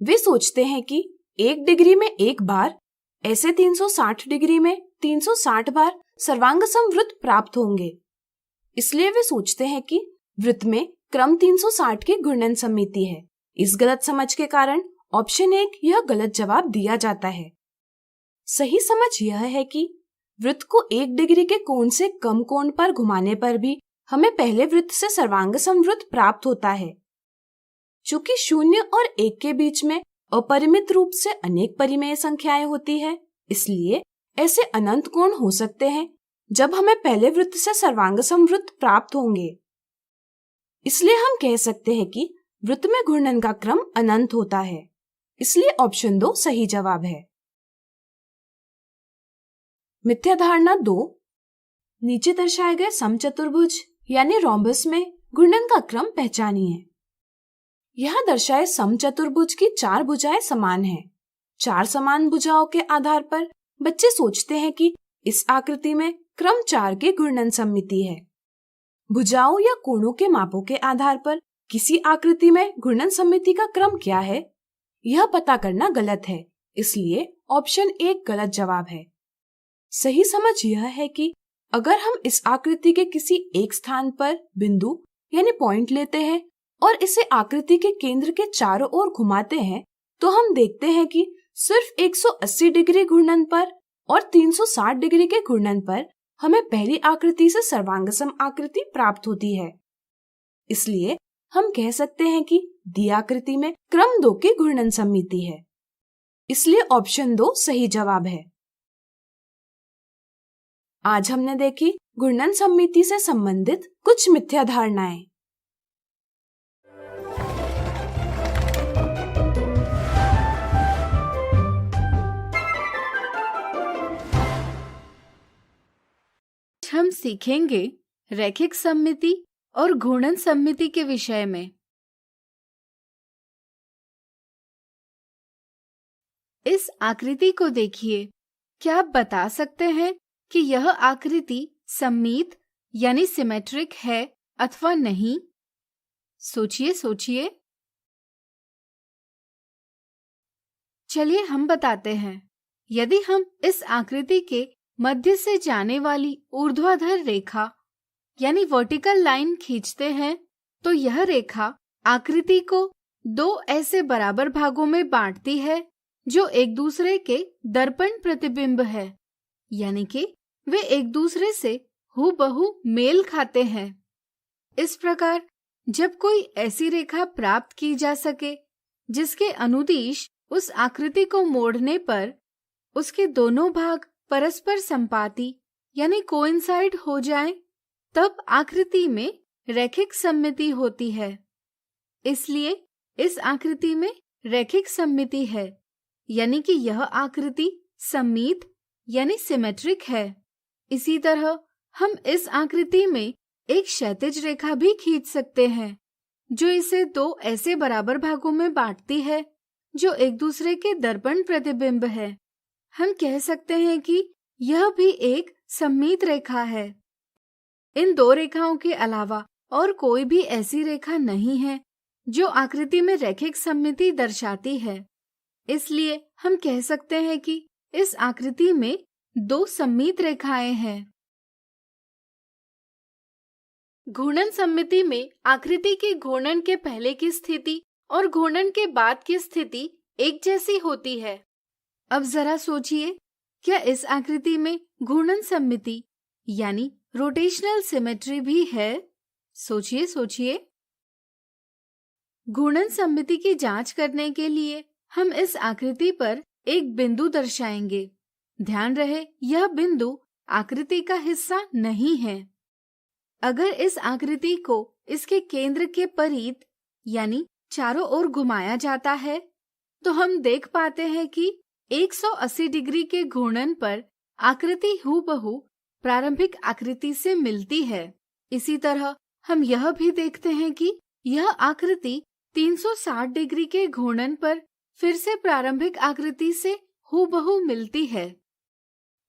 वे सोचते हैं कि 1 डिग्री में एक बार, ऐसे 360 डिग्री में 360 बार सर्वांग सम वृत्त प्राप्त होंगे। इसलिए वे सोचते हैं कि वृत्त में क्रम 360 की घूर्णन सममिति है। इस गलत समझ के कारण ऑप्शन 1 यह गलत जवाब दिया जाता है। सही समझ यह है कि वृत्त को 1 डिग्री के कोण से कम कोण पर घुमाने पर भी हमें पहले वृत्त से सर्वांग सम वृत्त प्राप्त होता है। चूंकि 0 और 1 के बीच में अपरिमित रूप से अनेक परिमेय संख्याएं होती है, इसलिए ऐसे अनंत कोण हो सकते हैं जब हमें पहले वृत्त से सर्वांग सम वृत्त प्राप्त होंगे। इसलिए हम कह सकते हैं कि वृत्त में घूर्णन का क्रम अनंत होता है। इसलिए ऑप्शन 2 सही जवाब है। मिथ्या धारणा 2, नीचे दर्शाए गए समचतुर्भुज यानी रोम्बस में घूर्णन का क्रम पहचानिए। यहाँ दर्शाए समचतुर्भुज की 4 भुजाएं समान हैं। 4 समान भुजाओं के आधार पर बच्चे सोचते हैं कि इस आकृति में क्रम 4 की घूर्णन सममिति है। भुजाओं या कोणों के मापों के आधार पर किसी आकृति में घूर्णन सममिति का क्रम क्या है, यह पता करना गलत है। इसलिए ऑप्शन 1 गलत जवाब है। सही समझ यह है कि अगर हम इस आकृति के किसी एक स्थान पर बिंदु यानी पॉइंट लेते हैं और इसे आकृति के केंद्र के चारों ओर घुमाते हैं, तो हम देखते हैं कि सिर्फ 180 डिग्री घूर्णन पर और 360 डिग्री के घूर्णन पर हमें पहली आकृति से सर्वांग सम आकृति प्राप्त होती है। इसलिए हम कह सकते हैं कि दी आकृति में क्रम 2 की घूर्णन सममिति है। इसलिए ऑप्शन 2 सही जवाब है। आज हमने देखी घूर्णन सममिति से संबंधित कुछ मिथ्या धारणाएं। हम सीखेंगे रैखिक सममिति और घूर्णन सममिति के विषय में। इस आकृति को देखिए। क्या आप बता सकते हैं कि यह आकृति सममित यानी सिमेट्रिक है अथवा नहीं? सोचिए सोचिए। चलिए हम बताते हैं। यदि हम इस आकृति के मध्य से जाने वाली ऊर्ध्वाधर रेखा यानी वर्टिकल लाइन खींचते हैं, तो यह रेखा आकृति को 2 ऐसे बराबर भागों में बांटती है जो एक दूसरे के दर्पण प्रतिबिंब है, यानी कि वे एक दूसरे से हूबहू मेल खाते हैं। इस प्रकार जब कोई ऐसी रेखा प्राप्त की जा सके जिसके अनुदिश उस आकृति को मोड़ने पर उसके दोनों भाग परस्पर संपाती यानी कोइंसाइड हो जाएं, तब आकृति में रैखिक सममिति होती है। इसलिए इस आकृति में रैखिक सममिति है, यानी कि यह आकृति सममित यानी सिमेट्रिक है। इसी तरह हम इस आकृति में एक क्षैतिज रेखा भी खींच सकते हैं, जो इसे दो ऐसे बराबर भागों में बांटती है जो एक दूसरे के दर्पण प्रतिबिंब है। हम कह सकते हैं कि यह भी एक सममित रेखा है। इन दो रेखाओं के अलावा और कोई भी ऐसी रेखा नहीं है जो आकृति में रैखिक सममिति दर्शाती है। इसलिए हम कह सकते हैं कि इस आकृति में दो सममित रेखाएं हैं। घूर्णन सममिति में आकृति की घूर्णन के पहले की स्थिति और घूर्णन के बाद की स्थिति एक जैसी होती है। अब जरा सोचिए, क्या इस आकृति में घूर्णन सममिति यानी रोटेशनल सिमेट्री भी है? सोचिए सोचिए। घूर्णन सममिति की जांच करने के लिए हम इस आकृति पर एक बिंदु दर्शाएंगे। ध्यान रहे, यह बिंदु आकृति का हिस्सा नहीं है। अगर इस आकृति को इसके केंद्र के परीत यानी चारों ओर घुमाया जाता है तो हम देख पाते हैं कि 180 डिग्री के घूर्णन पर आकृति हूबहू प्रारंभिक आकृति से मिलती है। इसी तरह हम यह भी देखते हैं कि यह आकृति 360 डिग्री के घूर्णन पर फिर से प्रारंभिक आकृति से हूबहू मिलती है।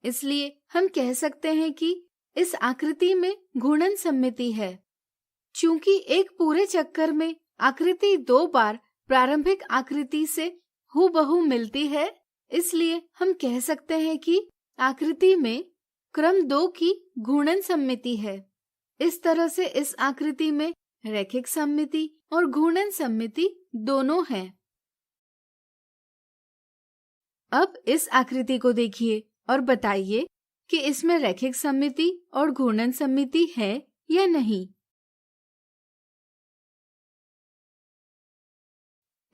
इसलिए हम कह सकते हैं कि इस आकृति में घूर्णन सममिति है। चूंकि एक पूरे चक्कर में आकृति दो बार प्रारंभिक आकृति से हूबहू मिलती है, इसलिए हम कह सकते हैं कि आकृति में क्रम 2 की घूर्णन सममिति है। इस तरह से इस आकृति में रैखिक सममिति और घूर्णन सममिति दोनों हैं। अब इस आकृति को देखिए और बताइए कि इसमें रैखिक सममिति और घूर्णन सममिति है या नहीं।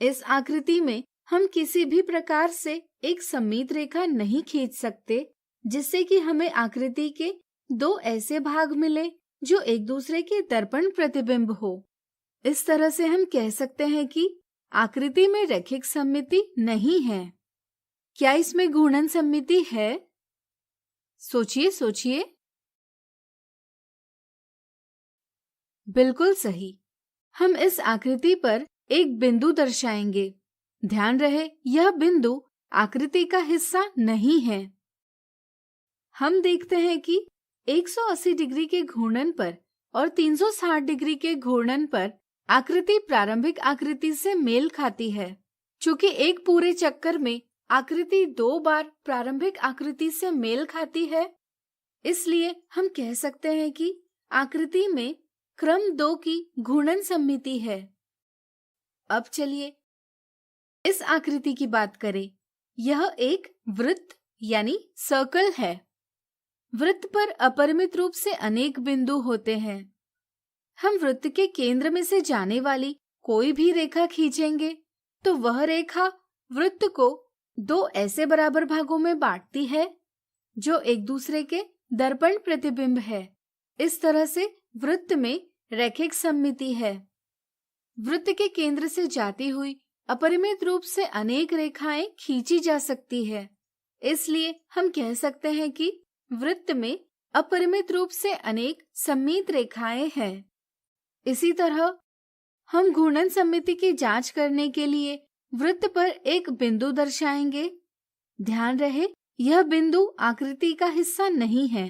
इस आकृति में हम किसी भी प्रकार से एक सममित रेखा नहीं खींच सकते जिससे कि हमें आकृति के दो ऐसे भाग मिले जो एक दूसरे के दर्पण प्रतिबिंब हो। इस तरह से हम कह सकते हैं कि आकृति में रैखिक सममिति नहीं है। क्या इसमें घूर्णन सममिति है? सोचिए सोचिए। बिल्कुल सही। हम इस आकृति पर एक बिंदु दर्शाएंगे। ध्यान रहे, यह बिंदु आकृति का हिस्सा नहीं है। हम देखते हैं कि 180 डिग्री के घूर्णन पर और 360 डिग्री के घूर्णन पर आकृति प्रारंभिक आकृति से मेल खाती है। चूंकि एक पूरे चक्कर में आकृति दो बार प्रारंभिक आकृति से मेल खाती है, इसलिए हम कह सकते हैं कि आकृति में क्रम 2 की घूर्णन सममिति है। अब चलिए इस आकृति की बात करें। यह एक वृत्त यानी सर्कल है। वृत्त पर अपरिमित रूप से अनेक बिंदु होते हैं। हम वृत्त के केंद्र में से जाने वाली कोई भी रेखा खींचेंगे तो वह रेखा वृत्त को दो ऐसे बराबर भागों में बांटती है जो एक दूसरे के दर्पण प्रतिबिंब है। इस तरह से वृत्त में रैखिक सममिति है। वृत्त के केंद्र से जाती हुई अपरिमित रूप से अनेक रेखाएं खींची जा सकती है। इसलिए हम कह सकते हैं कि वृत्त में अपरिमित रूप से अनेक सममित रेखाएं हैं। इसी तरह हम घूर्णन सममिति की जांच करने के लिए वृत्त पर एक बिंदु दर्शाएंगे। ध्यान रहे, यह बिंदु आकृति का हिस्सा नहीं है।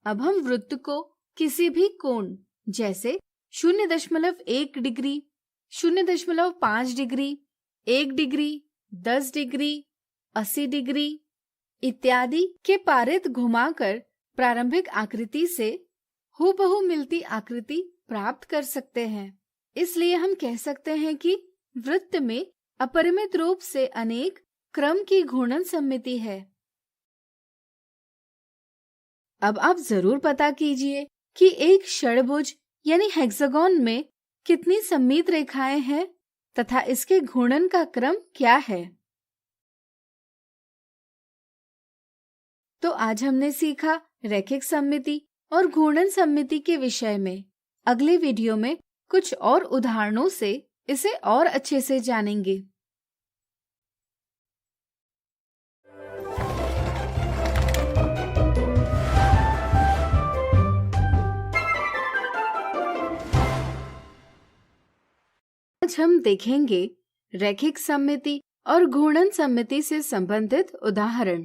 अब हम वृत्त को किसी भी कोण जैसे 0.1 degree, 0.5 degree, 1 degree, 10 degree, 80 degree इत्यादि के पारित घुमाकर प्रारंभिक आकृति से हूबहू मिलती आकृति प्राप्त कर सकते हैं। इसलिए हम कह सकते हैं कि वृत्त में अपरिमित रूप से अनेक क्रम की घूर्णन सममिति है। अब आप जरूर पता कीजिए कि एक षड़भुज यानी हेक्सागोन में कितनी सममित रेखाएं हैं तथा इसके घूर्णन का क्रम क्या है। तो आज हमने सीखा रैखिक सममिति और घूर्णन सममिति के विषय में। अगले वीडियो में कुछ और उदाहरणों से इसे और अच्छे से जानेंगे। आज हम देखेंगे रैखिक सममिति और घूर्णन सममिति से संबंधित उदाहरण।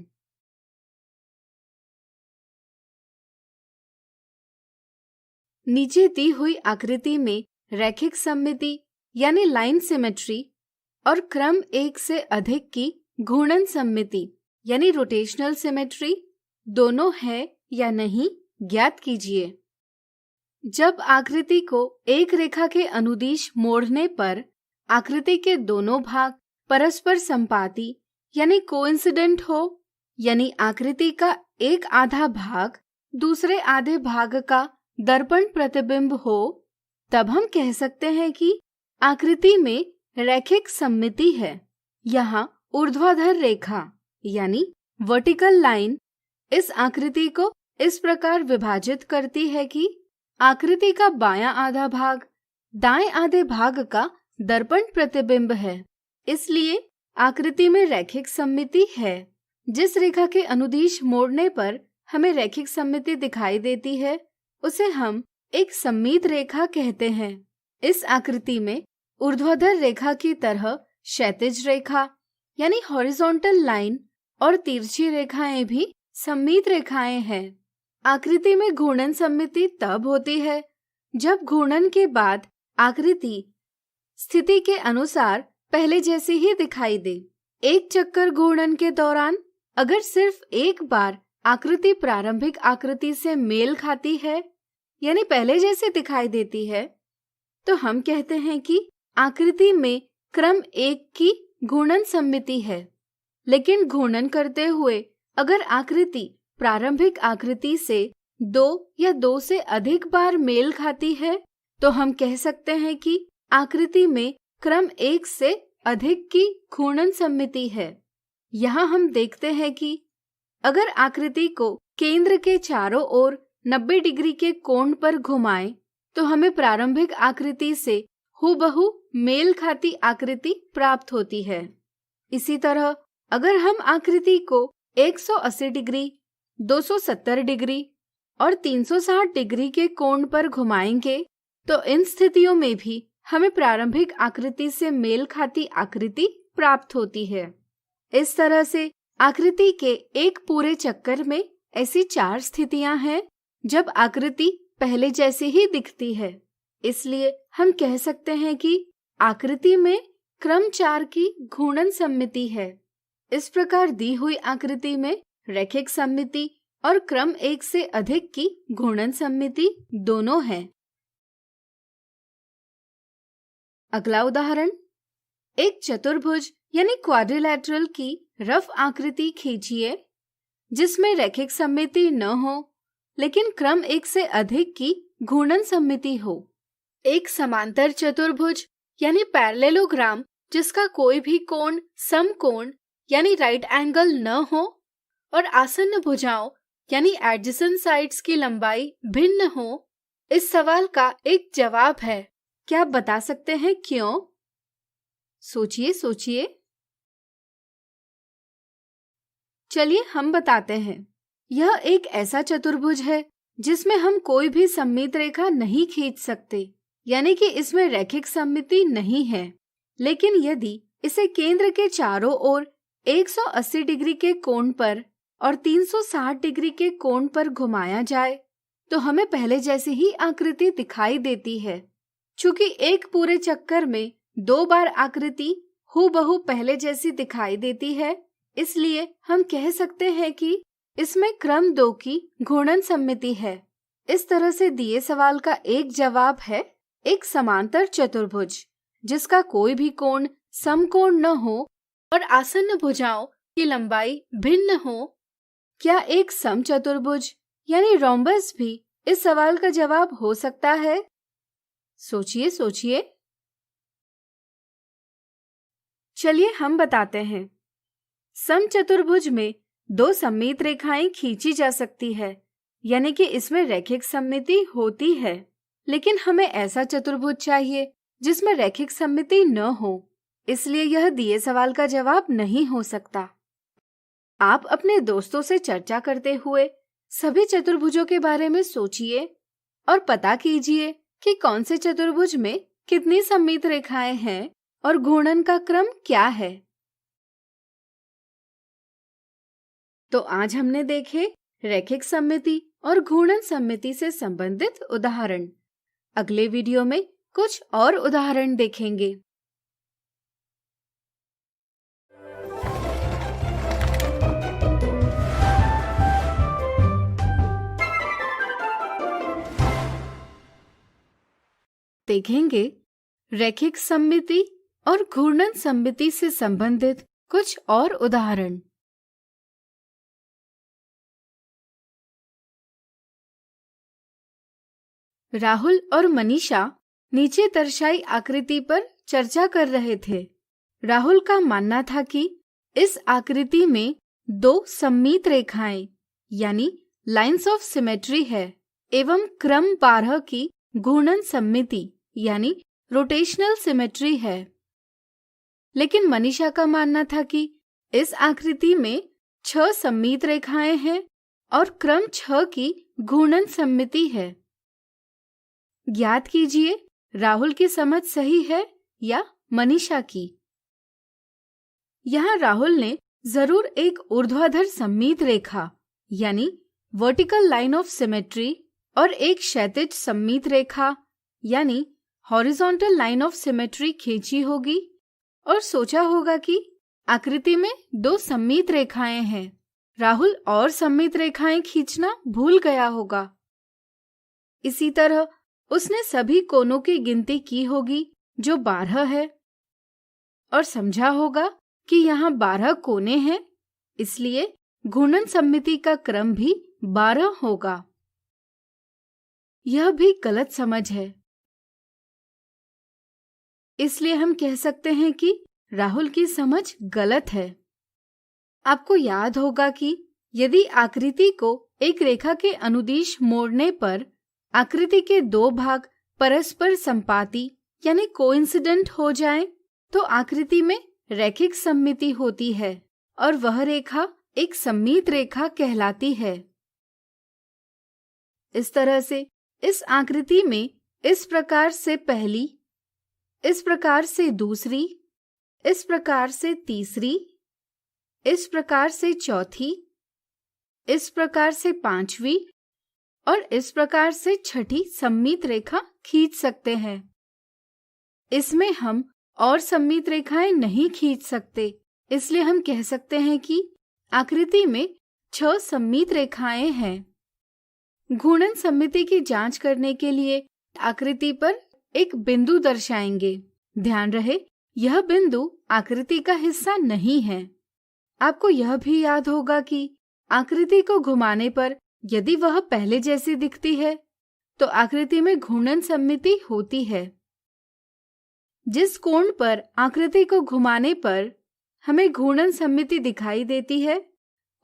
नीचे दी हुई आकृति में रैखिक सममिति यानी लाइन सिमेट्री और क्रम एक से अधिक की घूर्णन सममिति यानी रोटेशनल सिमेट्री दोनों है या नहीं ज्ञात कीजिए। जब आकृति को एक रेखा के अनुदिश मोड़ने पर आकृति के दोनों भाग परस्पर संपाती यानी कोइंसिडेंट हो, यानी आकृति का एक आधा भाग दूसरे आधे भाग का दर्पण प्रतिबिंब हो, तब हम कह सकते हैं कि आकृति में रैखिक सममिति है। यहाँ ऊर्ध्वाधर रेखा यानी वर्टिकल लाइन इस आकृति को इस प्रकार विभाजित करती है कि आकृति का बायां आधा भाग दाएं आधे भाग का दर्पण प्रतिबिंब है। इसलिए आकृति में रैखिक सममिति है। जिस रेखा के अनुदिश मोड़ने पर हमें रैखिक सममिति दिखाई देती है उसे हम एक सममित रेखा कहते हैं। इस आकृति में ऊर्ध्वाधर रेखा की तरह क्षैतिज रेखा यानी हॉरिजॉन्टल लाइन और तिरछी रेखाएं भी सममित रेखाएं हैं। आकृति में घूर्णन सममिति तब होती है जब घूर्णन के बाद आकृति स्थिति के अनुसार पहले जैसी ही दिखाई दे। एक चक्कर घूर्णन के दौरान अगर सिर्फ एक बार आकृति प्रारंभिक आकृति से मेल खाती है यानी पहले जैसे दिखाई देती है, तो हम कहते हैं कि आकृति में क्रम एक की घूर्णन सममिति है। लेकिन घूर्णन करते हुए अगर आकृति प्रारंभिक आकृति से दो या दो से अधिक बार मेल खाती है, तो हम कह सकते हैं कि आकृति में क्रम एक से अधिक की घूर्णन सममिति है। यहाँ हम देखते हैं कि अगर आकृति को केंद्र के चारों ओर 90 डिग्री के कोण पर घुमाएं, तो हमें प्रारंभिक आकृति से हूबहू मेल खाती आकृति प्राप्त होती है। इसी तरह अगर हम आकृति को 180 डिग्री, 270 डिग्री और 360 डिग्री के कोण पर घुमाएंगे, तो इन स्थितियों में भी हमें प्रारंभिक आकृति से मेल खाती आकृति प्राप्त होती है। इस तरह से आकृति के एक पूरे चक्कर में ऐसी 4 स्थितियां हैं जब आकृति पहले जैसे ही दिखती है। इसलिए हम कह सकते हैं कि आकृति में क्रम 4 की घूर्णन सममिति है। इस प्रकार दी हुई आकृति में रैखिक सममिति और क्रम 1 से अधिक की घूर्णन सममिति दोनों हैं। अगला उदाहरण, एक चतुर्भुज यानी क्वाड्रिलैटरल की रफ आकृति खींचिए जिसमें रैखिक सममिति न हो लेकिन क्रम 1 से अधिक की घूर्णन सममिति हो। एक समांतर चतुर्भुज यानी पैरेललोग्राम जिसका कोई भी कोण समकोण यानी राइट एंगल न हो और आसन्न भुजाओं यानी एडजेसेंट साइड्स की लंबाई भिन्न हो, इस सवाल का एक जवाब है। क्या आप बता सकते हैं क्यों? सोचिए सोचिए। चलिए हम बताते हैं। यह एक ऐसा चतुर्भुज है जिसमें हम कोई भी सममित रेखा नहीं खींच सकते, यानी कि इसमें रैखिक सममिति नहीं है। लेकिन यदि इसे केंद्र के चारों ओर 180 डिग्री के कोण पर और 360 डिग्री के कोण पर घुमाया जाए, तो हमें पहले जैसी ही आकृति दिखाई देती है। चूंकि एक पूरे चक्कर में 2 बार आकृति हूबहू पहले जैसी दिखाई देती है, इसलिए हम कह सकते हैं कि इसमें क्रम 2 की घूर्णन सममिति है। इस तरह से दिए सवाल का एक जवाब है एक समांतर चतुर्भुज जिसका कोई भी कोण समकोण न हो और आसन्न भुजाओं की लंबाई भिन्न हो। क्या एक समचतुर्भुज यानी रोम्बस भी इस सवाल का जवाब हो सकता है? सोचिए सोचिए। चलिए हम बताते हैं। समचतुर्भुज में 2 सममित रेखाएं खींची जा सकती है, यानी कि इसमें रैखिक सममिति होती है। लेकिन हमें ऐसा चतुर्भुज चाहिए जिसमें रैखिक सममिति न हो, इसलिए यह दिए सवाल का जवाब नहीं हो सकता। आप अपने दोस्तों से चर्चा करते हुए सभी चतुर्भुजों के बारे में सोचिए और पता कीजिए कि कौन से चतुर्भुज में कितनी सममित रेखाएं हैं और घूर्णन का क्रम क्या है। तो आज हमने देखे रैखिक सममिति और घूर्णन सममिति से संबंधित उदाहरण। अगले वीडियो में कुछ और उदाहरण देखेंगे। देखेंगे रैखिक सममिति और घूर्णन सममिति से संबंधित कुछ और उदाहरण। राहुल और मनीषा नीचे दर्शाई आकृति पर चर्चा कर रहे थे। राहुल का मानना था कि इस आकृति में दो सममित रेखाएं यानी लाइंस ऑफ सिमेट्री है एवं क्रम 12 की घूर्णन सममिति यानी रोटेशनल सिमेट्री है। लेकिन मनीषा का मानना था कि इस आकृति में 6 सममित रेखाएं हैं और क्रम 6 की घूर्णन सममिति है। ज्ञात कीजिए राहुल की समझ सही है या मनीषा की। यहाँ राहुल ने जरूर एक ऊर्ध्वाधर सममित रेखा यानी वर्टिकल लाइन ऑफ सिमेट्री और एक क्षैतिज सममित रेखा यानी हॉरिजॉन्टल लाइन ऑफ सिमेट्री खींची होगी और सोचा होगा कि आकृति में 2 सममित रेखाएं हैं। राहुल और सममित रेखाएं खींचना भूल गया होगा। इसी तरह उसने सभी कोनों की गिनती की होगी जो 12 है और समझा होगा कि यहाँ 12 कोने हैं, इसलिए घूर्णन सममिति का क्रम भी 12 होगा। यह भी गलत समझ है, इसलिए हम कह सकते हैं कि राहुल की समझ गलत है। आपको याद होगा कि यदि आकृति को एक रेखा के अनुदिश मोड़ने पर आकृति के 2 भाग परस्पर संपाती यानी कोइंसिडेंट हो जाएं, तो आकृति में रैखिक सममिति होती है और वह रेखा एक सममित रेखा कहलाती है। इस तरह से इस आकृति में इस प्रकार से पहली, इस प्रकार से दूसरी, इस प्रकार से तीसरी, इस प्रकार से चौथी, इस प्रकार से 5वीं और इस प्रकार से 6ठी सममित रेखा खींच सकते हैं। इसमें हम और सममित रेखाएं नहीं खींच सकते, इसलिए हम कह सकते हैं कि आकृति में 6 सममित रेखाएं हैं। घूर्णन सममिति की जांच करने के लिए आकृति पर एक बिंदु दर्शाएंगे। ध्यान रहे यह बिंदु आकृति का हिस्सा नहीं है। आपको यह भी याद होगा कि आकृति को घुमाने पर यदि वह पहले जैसी दिखती है तो आकृति में घूर्णन सममिति होती है। जिस कोण पर आकृति को घुमाने पर हमें घूर्णन सममिति दिखाई देती है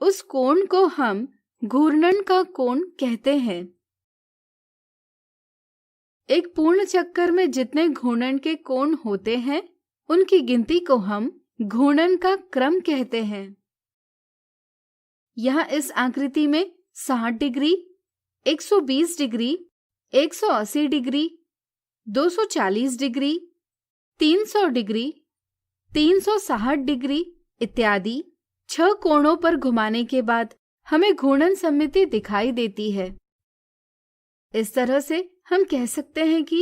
उस कोण को हम घूर्णन का कोण कहते हैं। एक पूर्ण चक्कर में जितने घूर्णन के कोण होते हैं उनकी गिनती को हम घूर्णन का क्रम कहते हैं। यहाँ इस आकृति में 60 degree, 120 degree, 180 degree, 240 degree, 300 degree, 360 degree इत्यादि 6 कोणों पर घुमाने के बाद हमें घूर्णन सममिति दिखाई देती है। इस तरह से हम कह सकते हैं कि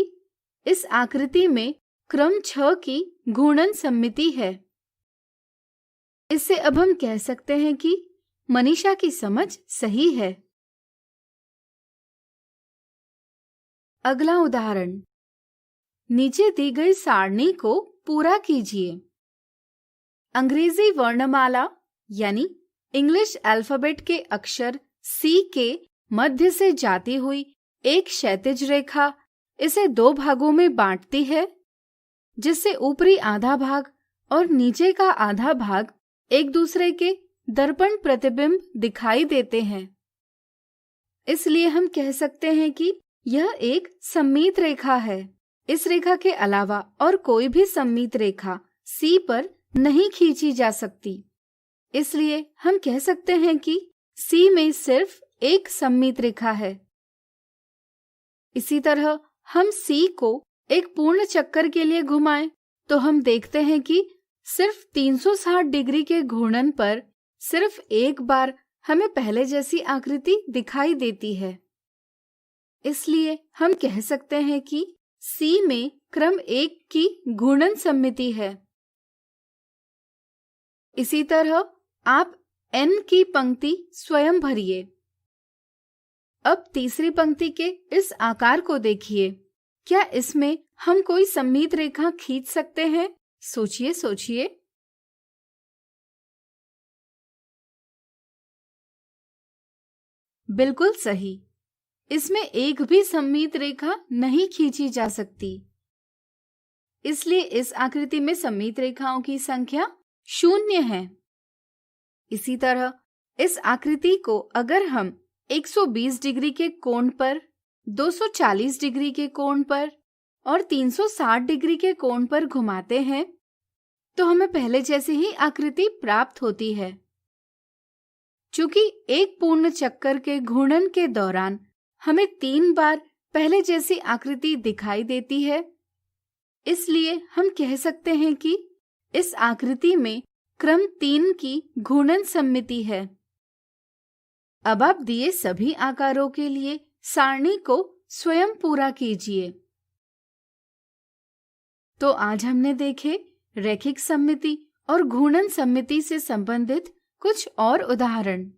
इस आकृति में क्रम 6 की घूर्णन सममिति है। इससे अब हम कह सकते हैं कि मनीषा की समझ सही है। अगला उदाहरण, नीचे दी गई सारणी को पूरा कीजिए। अंग्रेजी वर्णमाला यानी इंग्लिश अल्फाबेट के अक्षर सी के मध्य से जाती हुई एक क्षैतिज रेखा इसे 2 भागों में बांटती है, जिससे ऊपरी आधा भाग और नीचे का आधा भाग एक दूसरे के दर्पण प्रतिबिंब दिखाई देते हैं। इसलिए हम कह सकते हैं कि यह एक सममित रेखा है। इस रेखा के अलावा और कोई भी सममित रेखा सी पर नहीं खींची जा सकती। इसलिए हम कह सकते हैं कि सी में सिर्फ एक सममित रेखा है। इसी तरह हम सी को एक पूर्ण चक्कर के लिए घुमाएं तो हम देखते हैं कि सिर्फ 360 डिग्री के घूर्णन पर सिर्फ एक बार हमें पहले जैसी आकृति दिखाई देती है। इसलिए हम कह सकते हैं कि C में क्रम 1 की घूर्णन सममिति है। इसी तरह आप N की पंक्ति स्वयं भरिए। अब तीसरी पंक्ति के इस आकार को देखिए। क्या इसमें हम कोई सममित रेखा खींच सकते हैं? सोचिए सोचिए। बिल्कुल सही। इसमें एक भी सममित रेखा नहीं खींची जा सकती। इसलिए इस आकृति में सममित रेखाओं की संख्या 0 है। इसी तरह इस आकृति को अगर हम 120 डिग्री के कोण पर, 240 डिग्री के कोण पर और 360 डिग्री के कोण पर घुमाते हैं तो हमें पहले जैसी ही आकृति प्राप्त होती है। चूंकि एक पूर्ण चक्कर के घूर्णन के दौरान हमें 3 बार पहले जैसी आकृति दिखाई देती है, इसलिए हम कह सकते हैं कि इस आकृति में क्रम 3 की घूर्णन सममिति है। अब आप दिए सभी आकारों के लिए सारणी को स्वयं पूरा कीजिए। तो आज हमने देखे रैखिक सममिति और घूर्णन सममिति से संबंधित कुछ और उदाहरण।